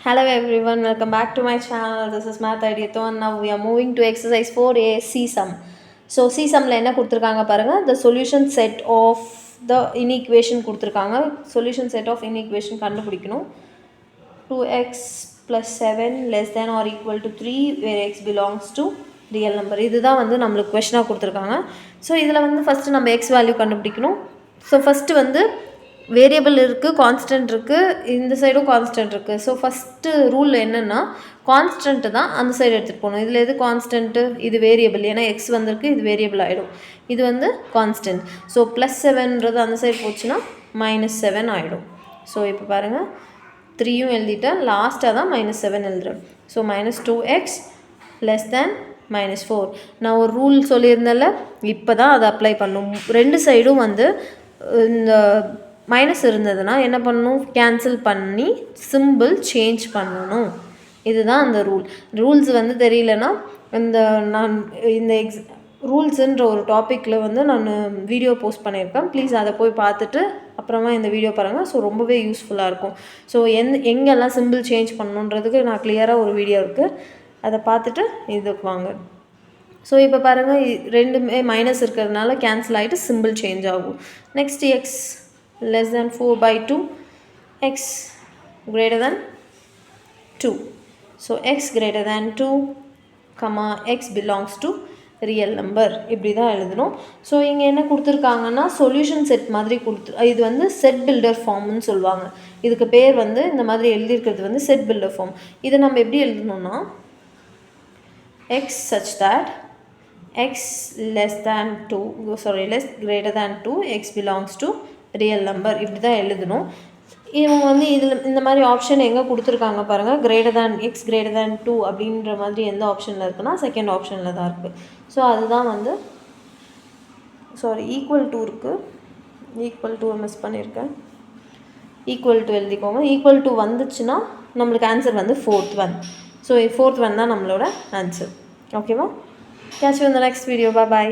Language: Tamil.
Hello everyone, welcome back to my channel. This is Math Idioto and now we are moving to exercise 4A C-sum. So C-sumல என்ன கொடுத்திருக்காங்க பாருங்க. The solution set of the inequation கொடுத்திருக்காங்க. Solution set of inequation கண்டுபிடிக்கணும். 2x plus 7 less than or equal to 3 where x belongs to real number. இதுதான் வந்து நம்மளுக்கு கொஸ்டினா கொடுத்திருக்காங்க. ஸோ இதில் வந்து ஃபஸ்ட்டு நம்ம x வேல்யூ கண்டுபிடிக்கணும். ஸோ ஃபஸ்ட்டு வந்து வேரியபிள் இருக்குது, கான்ஸ்டன்ட் இருக்குது, இந்த சைடும் கான்ஸ்டன்ட் இருக்குது. ஸோ ஃபஸ்ட்டு ரூல் என்னென்னா கான்ஸ்டன்ட்டு தான் அந்த சைடு எடுத்துகிட்டு போகணும். இதில் எது கான்ஸ்டன்ட்டு, இது வேரியபிள், ஏன்னா எக்ஸ் வந்திருக்கு, இது வேரியபிள் ஆகிடும். இது வந்து கான்ஸ்டன்ட். ஸோ +7ன்றது அந்த சைடு போச்சுன்னா -7 ஆகிடும். ஸோ இப்போ பாருங்கள், 3யும் எழுதிட்டேன், லாஸ்ட்டாக தான் -7 எழுதுறேன். So -2x less than -4. நான் ஒரு ரூல் சொல்லியிருந்தேன்ல, இப்போ தான் அதை அப்ளை பண்ணணும். ரெண்டு சைடும் வந்து இந்த மைனஸ் இருந்ததுன்னா என்ன பண்ணணும், கேன்சல் பண்ணி சிம்பிள் சேஞ்ச் பண்ணணும். இதுதான் அந்த ரூல்ஸ் வந்து தெரியலனா நான் இந்த ரூல்ஸுன்ற ஒரு டாப்பிக்கில் வந்து நான் வீடியோ போஸ்ட் பண்ணியிருக்கேன். ப்ளீஸ் அதை போய் பார்த்துட்டு அப்புறமா இந்த வீடியோ பாருங்கள். ஸோ ரொம்பவே யூஸ்ஃபுல்லாக இருக்கும். ஸோ எங்கெல்லாம் சிம்பிள் சேஞ்ச் பண்ணணுன்றதுக்கு நான் கிளியராக ஒரு வீடியோ இருக்குது, அதை பார்த்துட்டு இதுக்கு வாங்க. ஸோ இப்போ பாருங்கள், ரெண்டுமே மைனஸ் இருக்கிறதுனால கேன்சல் ஆகிட்டு சிம்பிள் சேஞ்ச் ஆகும். Next X less than 4/2, x greater than 2. So x greater than 2, x belongs to real number. இப்படி தான் எழுதணும். ஸோ இங்கே என்ன கொடுத்துருக்காங்கன்னா சொல்யூஷன் செட் மாதிரி இது வந்து செட் பில்டர் ஃபார்ம்னு சொல்லுவாங்க. இதுக்கு பேர் வந்து இந்த மாதிரி எழுதியிருக்கிறது வந்து செட் பில்டர் ஃபார்ம். இதை நம்ம எப்படி எழுதணும்னா x such that x less greater than 2, x belongs to real number, இப்படி தான் எழுதணும். இவங்க வந்து இதில் இந்த மாதிரி ஆப்ஷன் எங்கே கொடுத்துருக்காங்க பாருங்கள், x greater than 2 அப்படின்ற மாதிரி எந்த ஆப்ஷனில் இருக்குன்னா செகண்ட் ஆப்ஷனில் தான் இருக்குது. ஸோ அதுதான் வந்து ஈக்குவல் டு இருக்குது, ஈக்குவல் டு மிஸ் பண்ணியிருக்கேன், ஈக்குவல் டு எழுதிக்கோங்க. ஈக்குவல் டு வந்துச்சுன்னா நம்மளுக்கு ஆன்சர் வந்து 4th one. So 4th one தான் நம்மளோட ஆன்சர். ஓகேவா? Catch you in the next video. Bye.